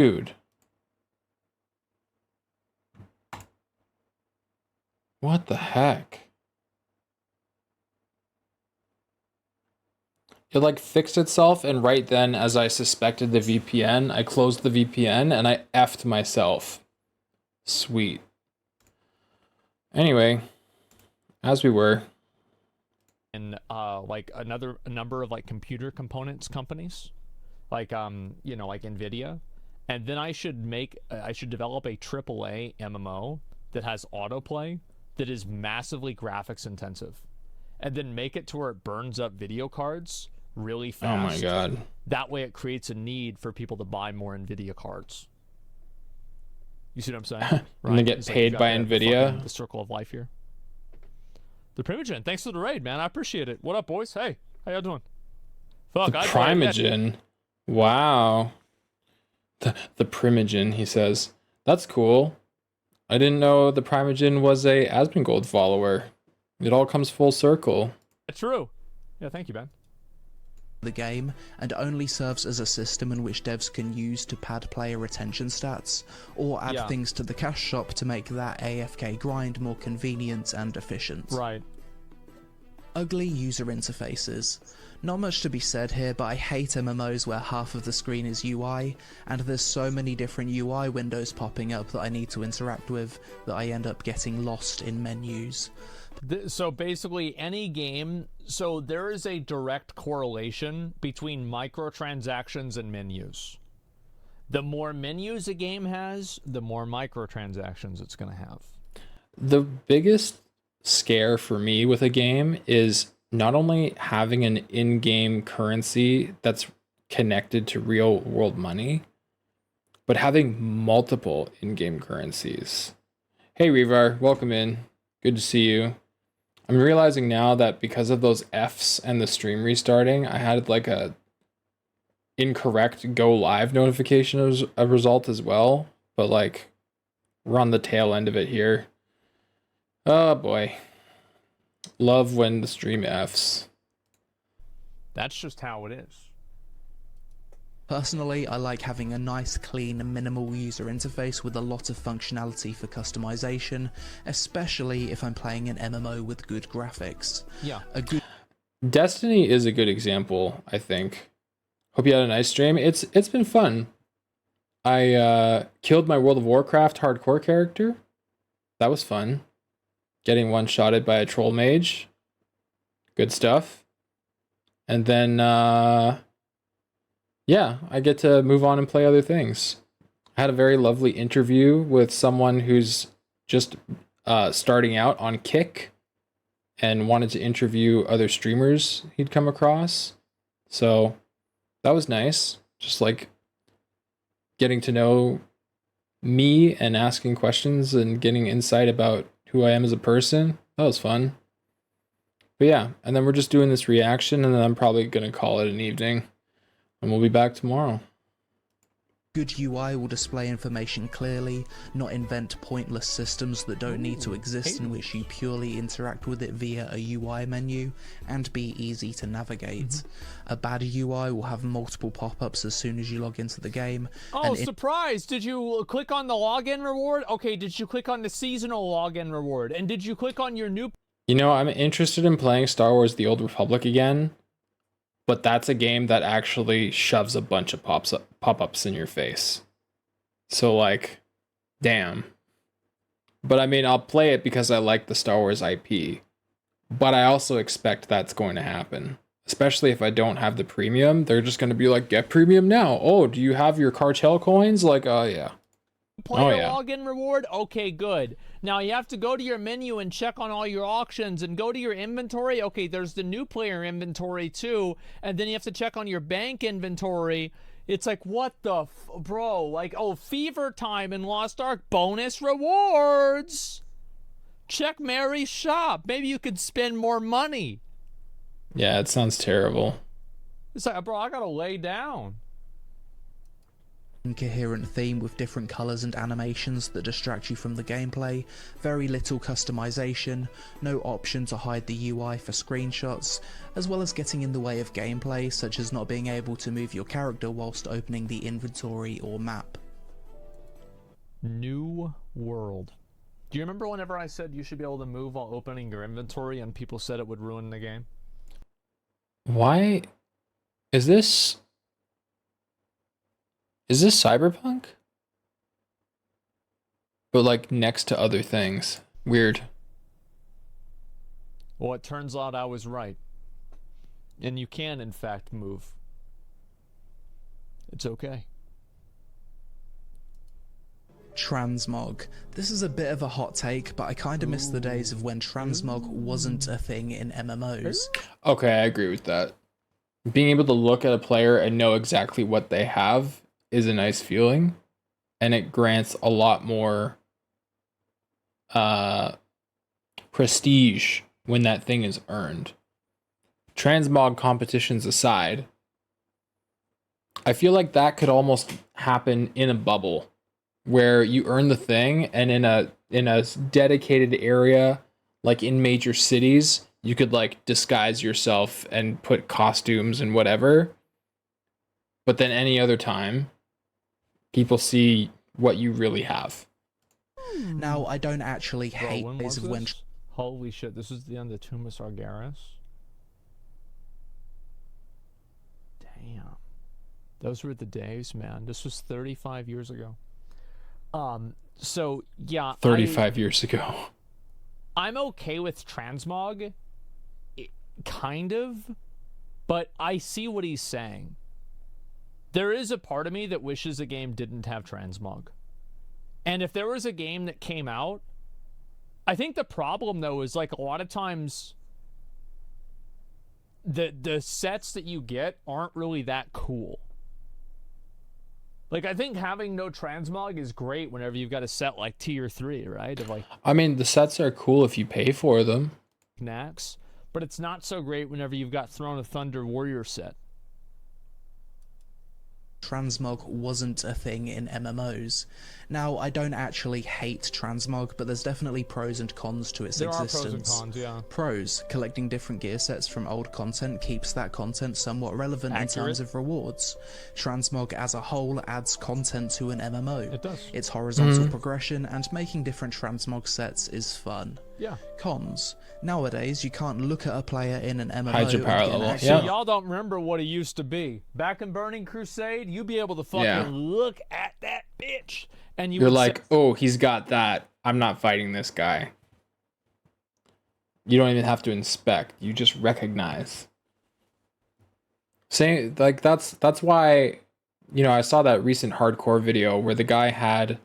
Dude. What the heck? It like fixed itself, and right then, as I suspected the VPN, I closed the VPN and I effed myself. Sweet. Anyway, as we were. And like a number of like computer components companies, like you know, like Nvidia, and then I should develop a AAA MMO that has autoplay that is massively graphics intensive, and then make it to where it burns up video cards really fast. Oh my god. That way it creates a need for people to buy more Nvidia cards. You see what I'm saying? Right? And they get paid by Nvidia. The circle of life here. The Primogen, thanks for the raid, man. I appreciate it. What up, boys? Hey, how y'all doing? Fuck, The Primogen. Wow. The Primogen, he says. That's cool. I didn't know the Primogen was a Asmongold follower. It all comes full circle. It's true. Yeah, thank you, man. The game, and only serves as a system in which devs can use to pad player retention stats, or add things to the cash shop to make that AFK grind more convenient and efficient. Right. Ugly user interfaces. Not much to be said here, but I hate MMOs where half of the screen is UI, and there's so many different UI windows popping up that I need to interact with that I end up getting lost in menus. So basically any game, so there is a direct correlation between microtransactions and menus. The more menus a game has, the more microtransactions it's going to have. The biggest scare for me with a game is not only having an in-game currency that's connected to real world money, but having multiple in-game currencies. Hey Revar, welcome in. Good to see you. I'm realizing now that because of those Fs and the stream restarting, I had like a incorrect go live notification as a result as well. But like, we're on the tail end of it here. Oh boy. Love when the stream Fs. That's just how it is. Personally, I like having a nice, clean, minimal user interface with a lot of functionality for customization, especially if I'm playing an MMO with good graphics. Yeah. Destiny is a good example, I think. Hope you had a nice stream. It's been fun. I killed my World of Warcraft hardcore character. That was fun. Getting one-shotted by a troll mage. Good stuff. And then yeah, I get to move on and play other things. I had a very lovely interview with someone who's just starting out on Kick and wanted to interview other streamers he'd come across. So that was nice. Just like getting to know me and asking questions and getting insight about who I am as a person. That was fun. But yeah, and then we're just doing this reaction, and then I'm probably going to call it an evening. And we'll be back tomorrow. Good UI will display information clearly, not invent pointless systems that don't need to exist in which you purely interact with it via a UI menu, and be easy to navigate. A bad UI will have multiple pop-ups as soon as you log into the game. Oh, surprise! Did you click on the login reward? Okay, did you click on the seasonal login reward? And did you click on your new... You know, I'm interested in playing Star Wars The Old Republic again. But that's a game that actually shoves a bunch of pop-ups in your face. So like, damn. But I mean, I'll play it because I like the Star Wars IP. But I also expect that's going to happen. Especially if I don't have the premium. They're just going to be like, get premium now. Oh, do you have your cartel coins? Like, oh yeah. Player login reward? Okay, good. Now you have to go to your menu and check on all your auctions and go to your inventory. Okay, there's the new player inventory too. And then you have to check on your bank inventory. It's like, what the bro? Like, oh, Fever Time and Lost Ark bonus rewards. Check Mary's shop. Maybe you could spend more money. Yeah, it sounds terrible. It's like, bro, I gotta lay down. Incoherent theme with different colours and animations that distract you from the gameplay, very little customization, no option to hide the UI for screenshots, as well as getting in the way of gameplay such as not being able to move your character whilst opening the inventory or map. New world. Do you remember whenever I said you should be able to move while opening your inventory and people said it would ruin the game? Why is this Cyberpunk? But like next to other things. Weird. Well, it turns out I was right. And you can, in fact, move. It's okay. Transmog. This is a bit of a hot take, but I kind of miss the days of when transmog wasn't a thing in MMOs. Okay, I agree with that. Being able to look at a player and know exactly what they have is a nice feeling, and it grants a lot more prestige when that thing is earned. Transmog competitions aside, I feel like that could almost happen in a bubble where you earn the thing, and in a dedicated area like in major cities, you could like disguise yourself and put costumes and whatever. But then any other time, people see what you really have. Now, I don't actually Bro, hate when days was of when this? Holy shit, this is the end of Tumus Argaris? Damn. Those were the days, man. This was 35 years ago. So, yeah. 35 years ago. I'm okay with transmog, kind of, but I see what he's saying. There is a part of me that wishes a game didn't have transmog. And if there was a game that came out, I think the problem, though, is like a lot of times the sets that you get aren't really that cool. Like, I think having no transmog is great whenever you've got a set like tier 3, right? Of like, I mean, the sets are cool if you pay for them. Nax, but it's not so great whenever you've got Throne of Thunder Warrior set. transmog wasn't a thing in MMOs. Now, I don't actually hate transmog, but there's definitely pros and cons to its existence. There are pros and cons, yeah. Pros: collecting different gear sets from old content keeps that content somewhat relevant in terms of rewards. Transmog as a whole adds content to an MMO. It does. Its horizontal progression and making different transmog sets is fun. Yeah. Cons: nowadays you can't look at a player in an MMO Hide your and power get an level, actual- yeah. So y'all don't remember what it used to be. Back in Burning Crusade, you'd be able to fucking Yeah. look at that bitch. And you You're would like, say, oh, he's got that. I'm not fighting this guy. You don't even have to inspect. You just recognize. Saying like that's why, you know, I saw that recent hardcore video where the guy had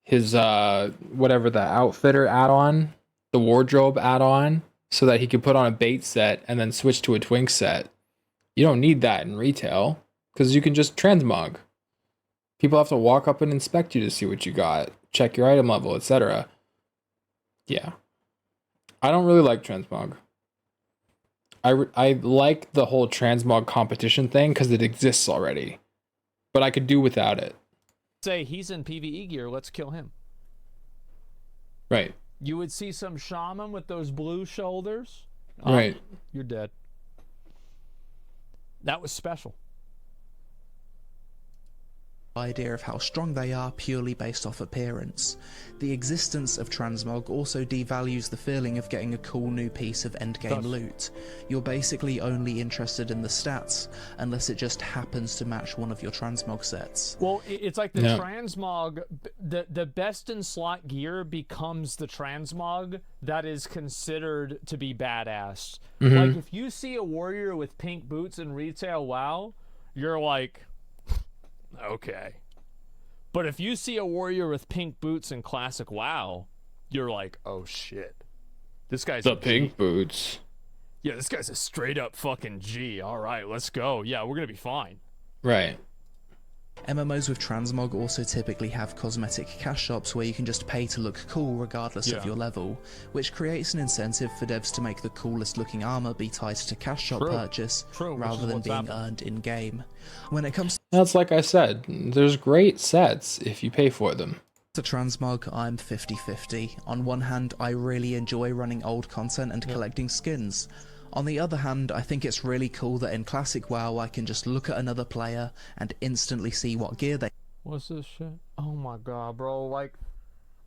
his whatever the outfitter add-on, the wardrobe add-on, so that he could put on a bait set and then switch to a twink set. You don't need that in retail because you can just transmog. People have to walk up and inspect you to see what you got, check your item level, etc. Yeah. I don't really like transmog. I like the whole transmog competition thing because it exists already. But I could do without it. say he's in PvE gear, let's kill him. Right. You would see some shaman with those blue shoulders. Right. You're dead. That was special. Idea of how strong they are purely based off appearance. The existence of transmog also devalues the feeling of getting a cool new piece of endgame loot. You're basically only interested in the stats, unless it just happens to match one of your transmog sets. Well, it's like the transmog, the best in slot gear becomes the transmog that is considered to be badass. Like, if you see a warrior with pink boots in retail WoW, you're like, okay. But if you see a warrior with pink boots in classic WoW, you're like, oh shit. This guy's The pink boots. Yeah, this guy's a straight up fucking G. All right, let's go. Yeah, we're going to be fine. Right. MMOs with transmog also typically have cosmetic cash shops where you can just pay to look cool regardless of your level, which creates an incentive for devs to make the coolest looking armor be tied to cash shop purchase rather than being earned in game. When it comes That's like I said, there's great sets if you pay for them. to transmog, I'm 50-50. On one hand, I really enjoy running old content and collecting skins. On the other hand, I think it's really cool that in classic WoW I can just look at another player and instantly see what gear they What's this shit? Oh my god, bro. Like,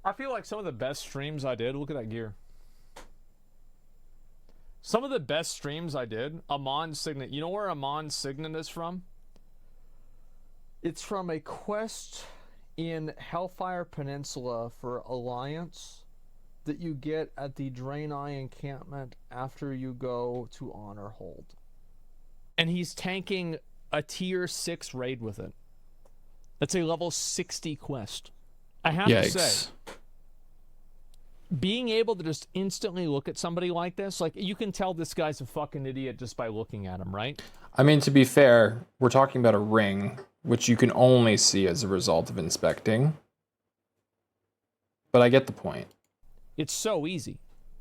I feel like some of the best streams I did, look at that gear. Some of the best streams I did, Amon Signet. You know where Amon Signet is from? It's from a quest in Hellfire Peninsula for Alliance that you get at the Draenei encampment after you go to Honor Hold. And he's tanking a tier 6 raid with it. That's a level 60 quest. I have to say, being able to just instantly look at somebody like this, like, you can tell this guy's a fucking idiot just by looking at him, right? I mean, to be fair, we're talking about a ring, which you can only see as a result of inspecting. But I get the point. It's so easy.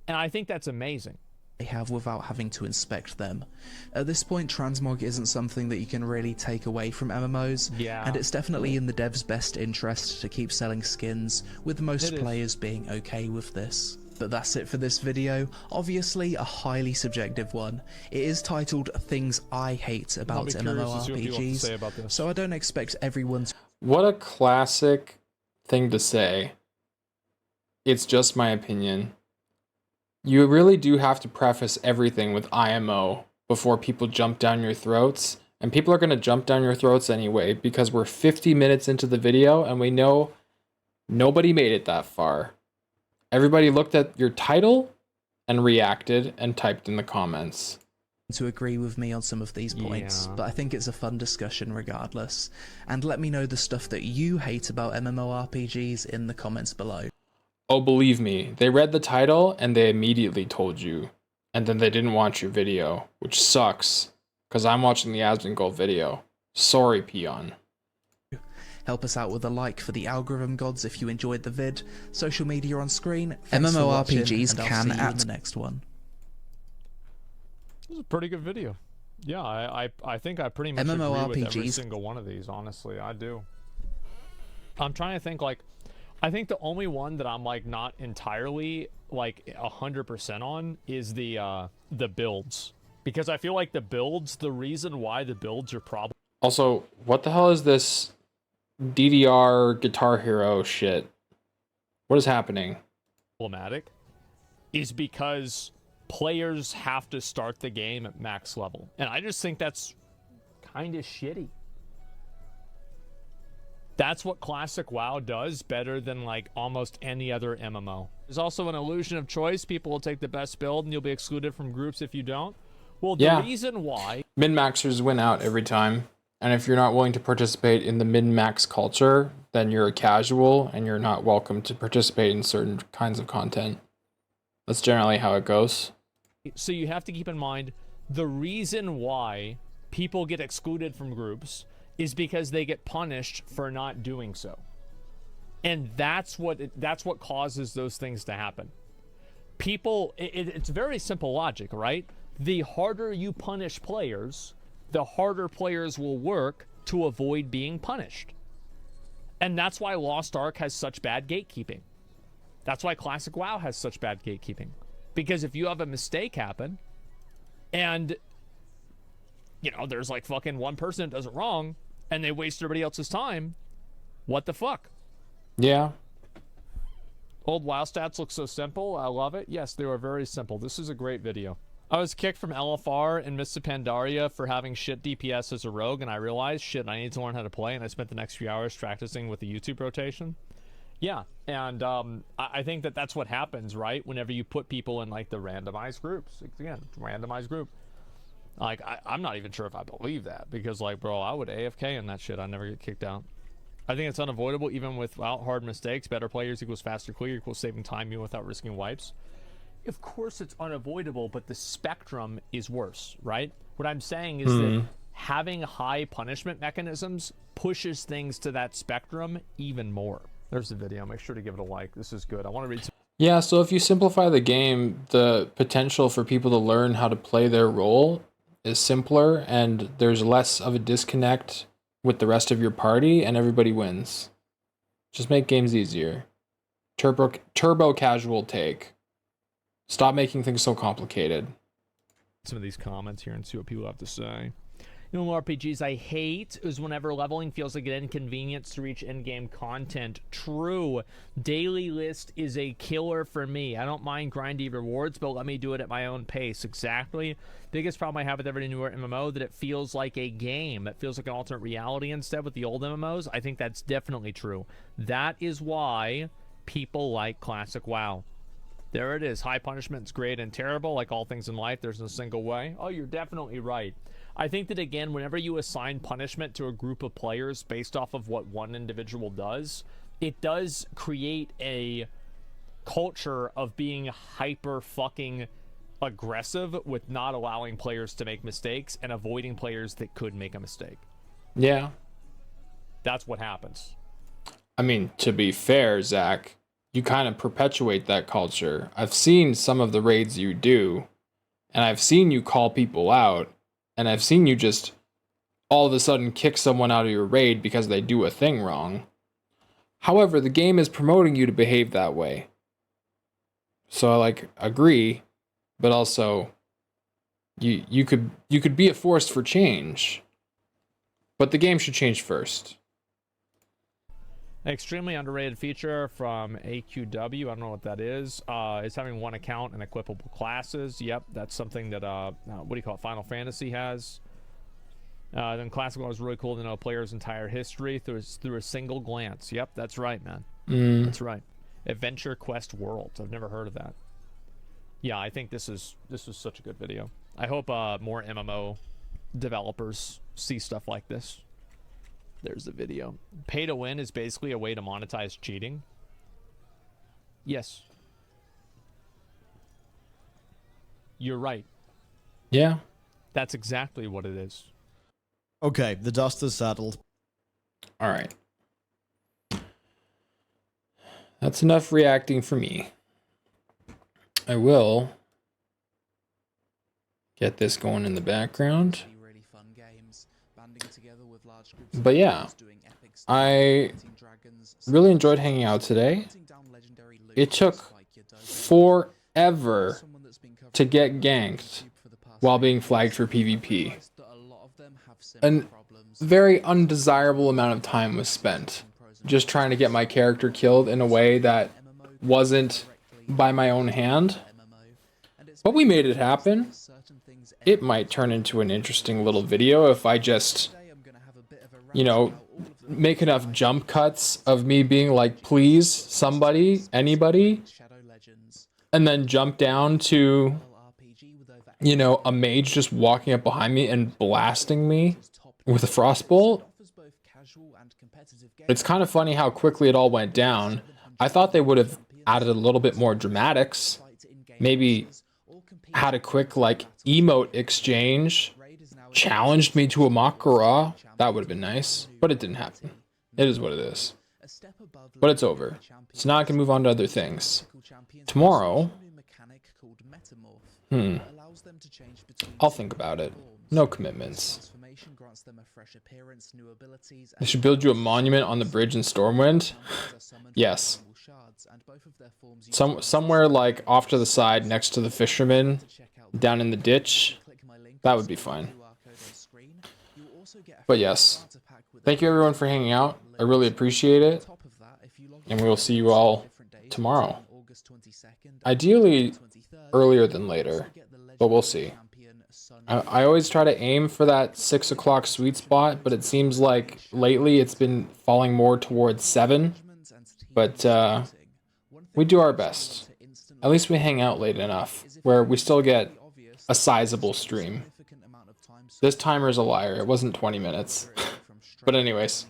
And I think that's amazing. They have without having to inspect them. At this point, transmog isn't something that you can really take away from MMOs, and it's definitely in the devs' best interest to keep selling skins, with most players being okay with this. But that's it for this video. Obviously a highly subjective one. It is titled Things I Hate About MMORPGs, so I don't expect everyone to... What a classic thing to say. It's just my opinion. You really do have to preface everything with IMO before people jump down your throats. And people are going to jump down your throats anyway, because we're 50 minutes into the video and we know nobody made it that far. Everybody looked at your title and reacted and typed in the comments. To agree with me on some of these points, but I think it's a fun discussion regardless. And let me know the stuff that you hate about MMORPGs in the comments below. Oh, believe me, they read the title and they immediately told you. And then they didn't watch your video, which sucks, because I'm watching the Asmongold video. Sorry, peon. Help us out with a like for the algorithm gods if you enjoyed the vid. Social media on screen. MMORPGs can at the next one. This is a pretty good video. Yeah, I think I pretty much agree with every single one of these, honestly. I do. I'm trying to think, like, I think the only one that I'm, like, not entirely, like, 100% on is the builds. Because I feel like the builds, the reason why the builds are problem... Also, what the hell is this DDR Guitar Hero shit? What is happening? ...problematic is because players have to start the game at max level. And I just think that's kind of shitty. That's what Classic WoW does better than, like, almost any other MMO. There's also an illusion of choice. People will take the best build and you'll be excluded from groups if you don't. Well, the reason why... Min-maxers win out every time. And if you're not willing to participate in the min-max culture, then you're a casual and you're not welcome to participate in certain kinds of content. That's generally how it goes. So you have to keep in mind, the reason why people get excluded from groups is because they get punished for not doing so. And that's what causes those things to happen. People, it's very simple logic, right? The harder you punish players, the harder players will work to avoid being punished. And that's why Lost Ark has such bad gatekeeping. That's why Classic WoW has such bad gatekeeping. Because if you have a mistake happen, and, you know, there's like fucking one person that does it wrong, and they waste everybody else's time, what the fuck? Yeah. Old WoW stats look so simple. I love it. Yes, they were very simple. This is a great video. I was kicked from LFR and Mists of Pandaria for having shit DPS as a rogue, and I realized, shit, I need to learn how to play, and I spent the next few hours practicing with the YouTube rotation. Yeah, and I think that that's what happens, right? Whenever you put people in, like, the randomized groups. Again, randomized group. Like, I'm not even sure if I believe that, because, like, bro, I would AFK in that shit. I'd never get kicked out. I think it's unavoidable, even without hard mistakes. Better players equals faster clear equals saving time even without risking wipes. Of course it's unavoidable, but the spectrum is worse, right? What I'm saying is that having high punishment mechanisms pushes things to that spectrum even more. There's the video. Make sure to give it a like. This is good. I want to read some... Yeah, so if you simplify the game, the potential for people to learn how to play their role is simpler, and there's less of a disconnect with the rest of your party, and everybody wins. Just make games easier. Turbo casual take. Stop making things so complicated. Some of these comments here and see what people have to say. RPGs I hate is whenever leveling feels like an inconvenience to reach endgame content. True. Daily list is a killer for me. I don't mind grindy rewards, but let me do it at my own pace. Exactly. Biggest problem I have with every newer MMO, that it feels like a game. It feels like an alternate reality instead with the old MMOs. I think that's definitely true. That is why people like classic WoW. There it is. High punishment's great and terrible. Like all things in life, there's no single way. Oh, you're definitely right. I think that, again, whenever you assign punishment to a group of players based off of what one individual does, it does create a culture of being hyper fucking aggressive with not allowing players to make mistakes and avoiding players that could make a mistake. Yeah. That's what happens. I mean, to be fair, Zach, you kind of perpetuate that culture. I've seen some of the raids you do, and I've seen you call people out, and I've seen you just all of a sudden kick someone out of your raid because they do a thing wrong. However, the game is promoting you to behave that way. So I like agree, but also you could be a force for change. But the game should change first. Extremely underrated feature from AQW. I don't know what that is. It's having one account and equipable classes. Yep, that's something that what do you call it? Final Fantasy has. Then Classic was really cool to know a player's entire history through a single glance. Yep, that's right, man. That's right. Adventure Quest Worlds. I've never heard of that. Yeah, I think this was such a good video. I hope more MMO developers see stuff like this. There's the video. Pay to win is basically a way to monetize cheating. Yes. You're right. Yeah. That's exactly what it is. Okay, the dust is settled. All right. That's enough reacting for me. I will get this going in the background. But yeah, I really enjoyed hanging out today. It took forever to get ganked while being flagged for PvP. A very undesirable amount of time was spent just trying to get my character killed in a way that wasn't by my own hand. But we made it happen. It might turn into an interesting little video if I just, you know, make enough jump cuts of me being like, please, somebody, anybody, and then jump down to, you know, a mage just walking up behind me and blasting me with a frostbolt. It's kind of funny how quickly it all went down. I thought they would have added a little bit more dramatics. Maybe had a quick, like, emote exchange, challenged me to a Makara. That would have been nice, but it didn't happen. It is what it is. But it's over. So now I can move on to other things. Tomorrow, I'll think about it. No commitments. They should build you a monument on the bridge in Stormwind? Yes. Somewhere like off to the side next to the fisherman, down in the ditch. That would be fine. But yes. Thank you everyone for hanging out. I really appreciate it. And we will see you all tomorrow. Ideally earlier than later, but we'll see. I always try to aim for that 6 o'clock sweet spot, but it seems like lately it's been falling more towards 7. But we do our best. At least we hang out late enough where we still get a sizable stream. This timer is a liar. It wasn't 20 minutes. But anyways,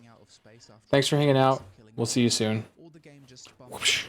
thanks for hanging out. We'll see you soon. Whoosh.